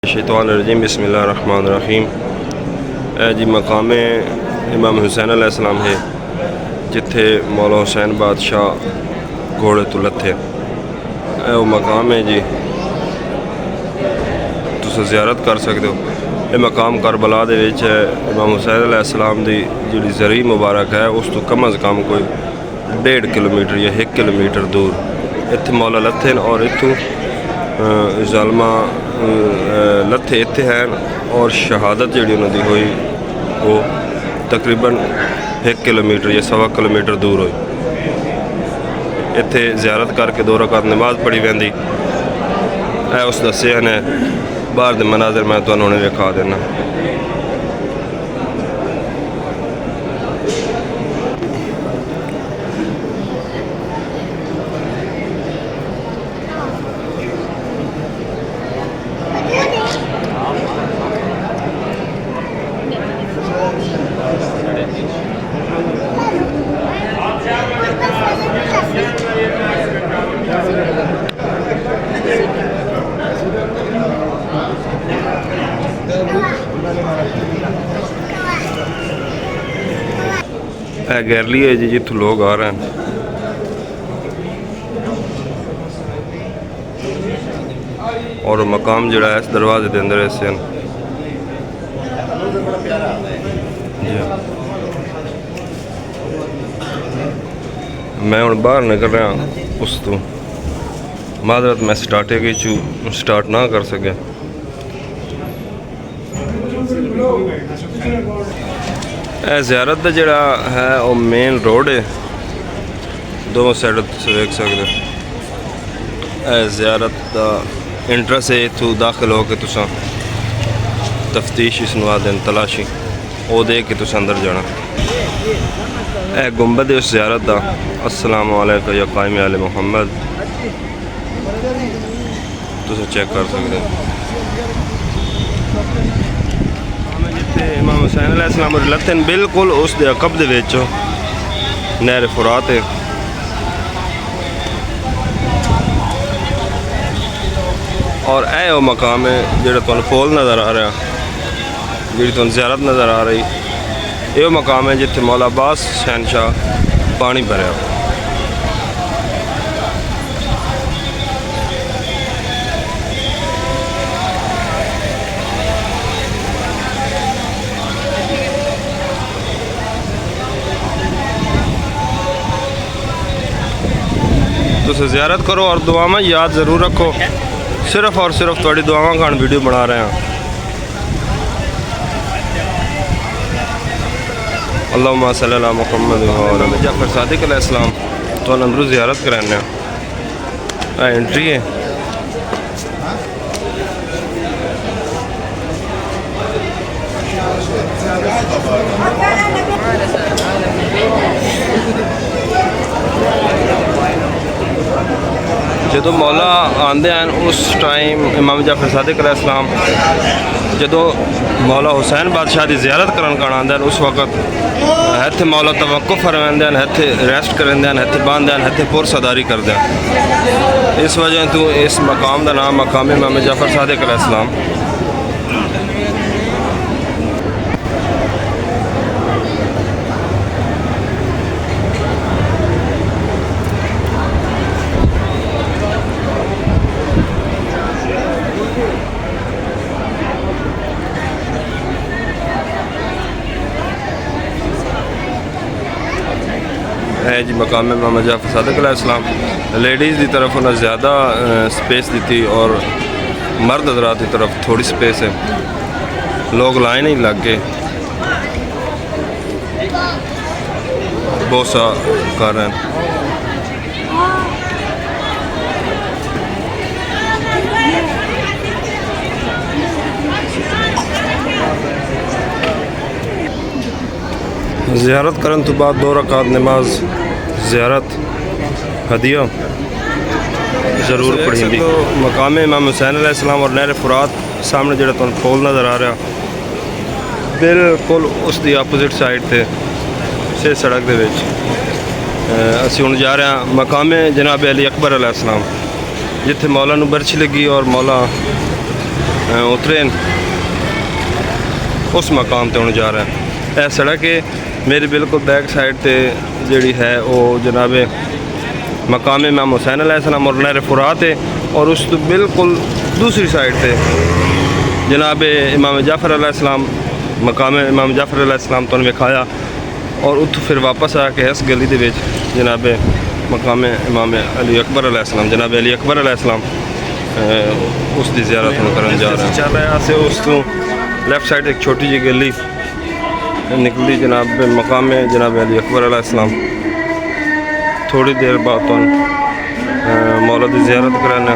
शैतानिर्रजीम बिस्मिल्लाहिर्रहमानिर्रहीम। जी मकाम इमाम हुसैन अलैहिस्सलाम है जिथे मौला हुसैन बादशाह घोड़े तो लथे। वो मकाम है जी, तुम ज़ियारत कर सकते हो। ये मकाम करबला दे विच है। इमाम हुसैन अलैहिस्सलाम दी जिहड़ी ज़री मुबारक है उस तो कम अज़ कम कोई 1.5 किलोमीटर या 1 किलोमीटर दूर इत्थे मौला लथे और इत्थों ज़ालमा लथे इत्थे हैं और शहादत जी उन्होंने हुई वो तकरीबन 1 किलोमीटर या 1.25 किलोमीटर दूर हुई। इत्थे ज़ियारत करके 2 रकात नमाज पढ़ी वैंदी है। उस दस्से ने बाहर के मनाजर मैं तुहानू हुणे विखा देना। गैरली है जी जितों लोग आ रहे हैं। और मकाम जड़ा है इस दरवाजे के अंदर ऐसे हैं। मैं हूँ बाहर निकल रहा उस तो माजरत मैं स्टार्ट ना कर सके। ज़ियारत का जड़ा है वो मेन रोड है, दोनों साइड देख सकते। ज़ियारत का इंट्रस है, इतों दाखिल होकर तुसा तफ्तीश इसनू आखदे तलाशी वो दे के तुस अंदर जाना। यह गुंबद है उस ज़ियारत का। अस्सलामु अलैकुम या कायम आले मुहम्मद तुस चेक कर सकते हो। जिथे इमाम हुसैन अलैहिस्सलाम लथन बिल्कुल उस दे अकब दे विच नहर फुरात है। और यह वो मकाम है जो तुहानू पोल नज़र आ रहा, जी तुहानू ज़ियारत नज़र आ रही, ये मकाम है जिथे मौला अब्बास शहनशाह पानी भरया। तुम ज़ियारत करो और दुआवां याद ज़रूर रखो। सिर्फ और सिर्फ थोड़ी दुआवां खान वीडियो बना रहे हैं। अल्लाहुम्मा सल्ली अला मुहम्मद व जाफर सादिक अलैहिस्सलाम तो अंदर ज़ियारत कराने एंट्री है। जो मौला आंदे हैं उस टाइम इमाम जाफर सादिक अलैहिस्सलाम जो मौला हुसैन बादशाह की ज़ियारत करन आंदे हैं उस वक्त इत्थे मौला तवक्कुफ फरमांदे हैं, इत्थे रेस्ट करेंदे हैं, इत्थे बांधते हैं, इत्थे पुरसदारी करते हैं। इस वजह तो इस मकाम का नाम मकाम इमाम जाफर सादिक अलैहिस्सलाम। है जी मकाम इमाम जाफर सादिक अलैहिस्सलाम। लेडीज़ की तरफ उन्हें ज़्यादा स्पेस दी थी और मर्द हज़रात की तरफ थोड़ी स्पेस है। लोग लाइन ही लग गए बोसा कर रहे हैं। ज़ियारत करन तो बाद 2 रकात नमाज ज़ियारत हदिया ज़रूर पढ़ी। तो मकाम इमाम हुसैन अलैहिस्सलाम और नहर फुरात सामने जो तुहानू पोल नज़र आ रहा बिल्कुल उसकी अपोजिट साइड से से सड़क के असी हुण जा रहे हैं मकाम जनाब अली अकबर अलैहिस्सलाम जिथे मौला नू बरछी लगी और मौला उतरे उस मकाम ते हुण जा रहे हैं। यह सड़क है मेरी बिल्कुल बैक साइड ते जिहड़ी है वो जनाब मकाम इमाम हुसैन अलैहिस्सलाम और नहर फुरात है, और उस तो बिल्कुल दूसरी साइड ते जनाब इमाम जाफ़र अलैहिस्सलाम मकाम इमाम जाफ़र अलैहिस्सलाम तो विखाया, और उतो फिर वापस आके इस गली दे विच जनाब मकाम इमाम अली अकबर अलैहिस्सलाम जनाब अली अकबर अलैहिस्सलाम उसकी ज़ियारत करन जा रहे हैं। चल रहा है उस तो लेफ्ट साइड एक छोटी जी गली निकली जनाब मकाम जनाब अली अकबर अलैहिस्सलाम। थोड़ी देर बाद तो मौला की ज़ियारत कराना।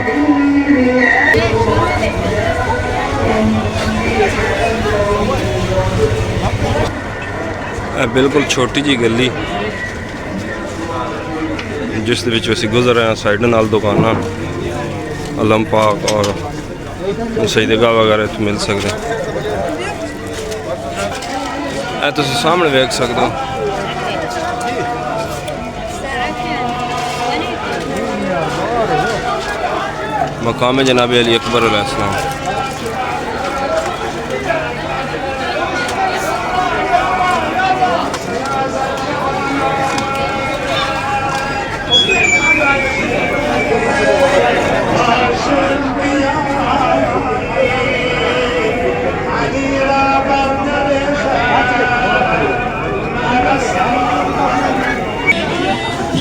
बिल्कुल छोटी जी गली जिस असी गुजर रहे हैं, साइड नाल दुकाना अलम पाक और सईदगाह वगैरह इत्थे मिल सकते हैं। तुम सामने वेख सकते हो मकाम जनाब अली अकबर अलैहिस्सलाम।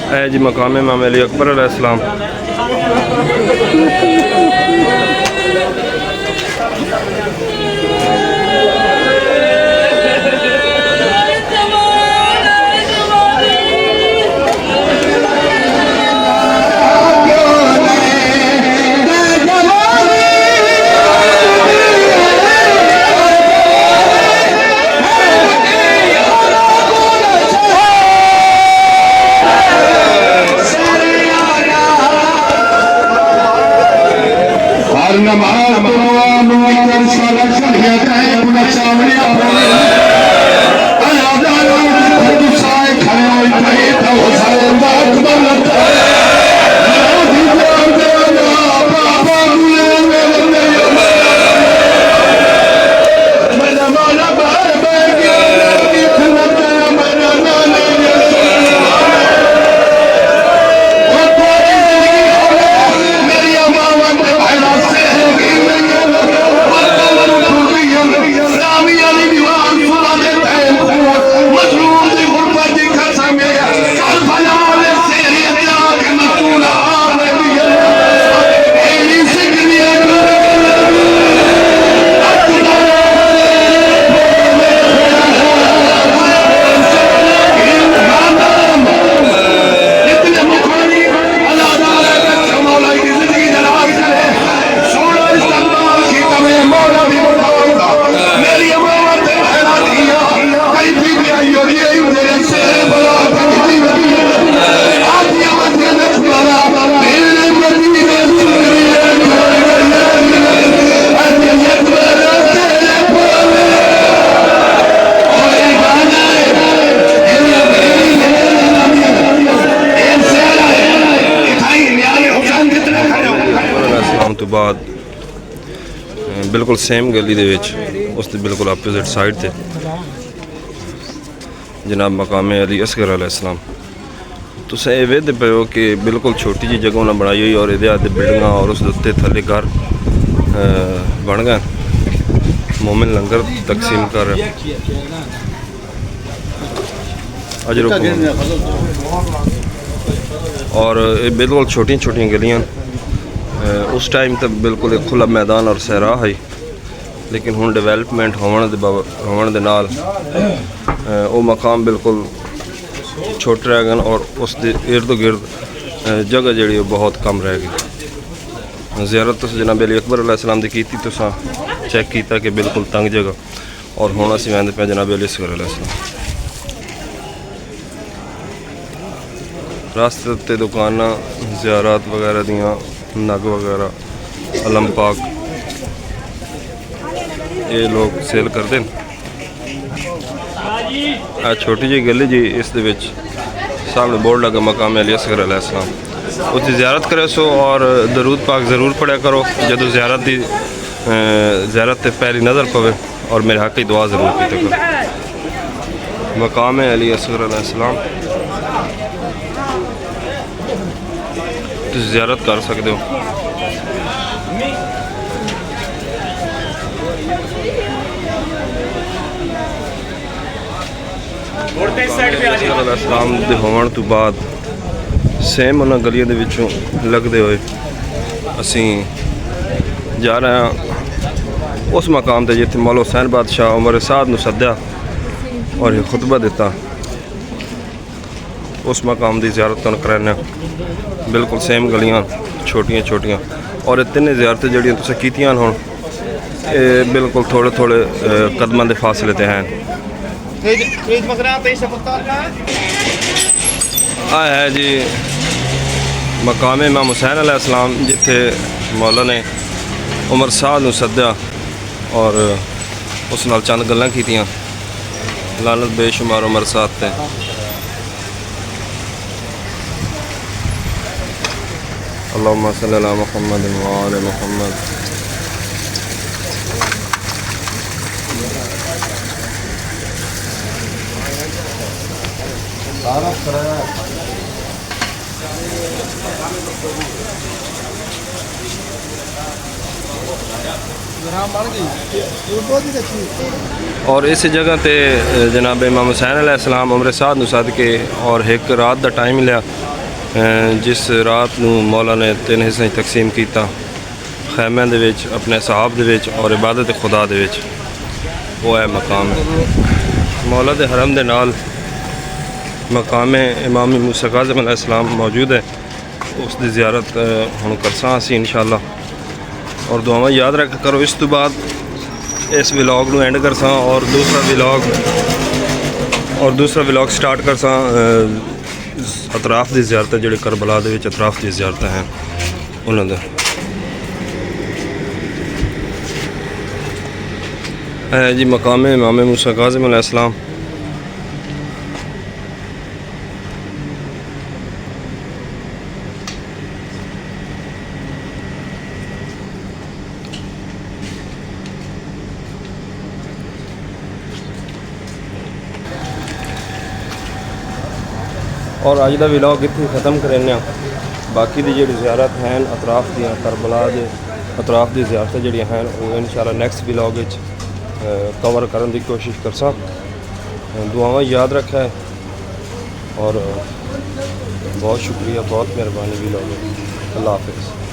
है जी मकाम इमाम अली अकबर अलैहिस्सलाम। तो बाद बिल्कुल सेम गली दे विच उसके बिल्कुल अपोजिट साइड ते जनाब मकाम अली असगर अलैहिस्सलाम। तुस ये वेखदे पे हो कि बिल्कुल छोटी जी जगह उन्हें बनाई हुई और ये आदि बिल्डिंग और उस उत्ते थले घर बन गए। मोमिन लंगर तकसीम कर अजर और ये बिल्कुल छोटी छोटी गलियां। उस टाइम तक बिल्कुल एक खुला मैदान और सहरा है, लेकिन हुण डिवेलपमेंट होने दे नाल वो मकाम बिल्कुल छोटे रह गए और उस इर्द गिर्द जगह जी बहुत कम रह गई। ज़ियारत तुस जनाब अली अकबर अलैहिस्सलाम दी कीती, तुसां चेक किया कि बिल्कुल तंग जगह, और हुण असीं वैंदे पे जनाब अली असगर अलैहिस्सलाम। रास्ते उत्ते दुकानां ज़ियारत वगैरह दियां नग वगैरह अलम पाक ये लोग सेल करते हैं। छोटी जी गली जी इस दे विच सामने बोर्ड लगा मकाम अली असगर अलैहिस्सलाम। उसकी ज़ियारत करे सो और दरूद पाक ज़रूर पढ़ा करो जदों ज़ियारत की ज़ियारत ते पैरी नज़र पवे और मेरे हक की दुआ ज़रूर की करो। मकाम है अली असगर अलैहिस्सलाम, तुम ज़ियारत कर सकते हो। अलैहिस्सलाम दे होवन तो बाद सेम उन्होंने गलियों के विचों लगते हुए असी जा रहे हैं उस मकाम पर जिथे मौला हुसैन बादशाह उमर साद नूं सद्या और ये खुतबा दिता। उस मकाम की ज़ियारत कराने बिल्कुल सेम गलियां छोटियां छोटियां और ये तीन ज़ियारतें जड़ियां तुसें कीतियां होण बिल्कुल थोड़े थोड़े कदमां दे फासले ते हैं। है जी मकाम इमाम हुसैन अलैहिस्सलाम जिथे मौला ने उमर साद नूं सद्या और उस नाल चंद गल्लां कीतियां। लानत बेशुमार उमर साद ते। अल्लाहुम्मा सल्ली अला मुहम्मद व आले मुहम्मद। और इस जगह पे जनाब इमाम हुसैन अलैहिस्सलाम उमर साद नूं सद के और एक रात का टाइम लिया जिस रात नूं मौला ने 3 हिस्से तकसीम किया खैमे दे विच अपने सहाब दे विच और इबादत खुदा दे विच। वो है मकाम मौला दे हरम दे नाल मकाम इमाम मूसा काज़िम अलैहिस्सलाम मौजूद है। उसकी ज़ियारत हुण करसां असीं इंशाअल्लाह और दुआवां याद रख करो। इस तो बाद इस व्लॉग नूं एंड करसां और दूसरा व्लॉग स्टार्ट करसां अतराफ की ज़ियारत जिहड़े करबला दे विच अतराफ की ज़ियारत हैं उन्हां दे है जी मकाम इमाम मूसा काज़िम अलैहिस्सलाम। और अज का व्लॉग इत्थे ख़त्म करें। बाकी दी जिहड़ी ज़ियारत हैं अतराफ दी करबला दे अतराफ दी ज़ियारत जिहड़ियां हैं वो इंशाअल्लाह नैक्सट व्लॉग विच कवर करने की कोशिश करसां। दुआवां याद रखें और बहुत शुक्रिया बहुत मेहरबानी व्लॉग। अल्लाह हाफिज़।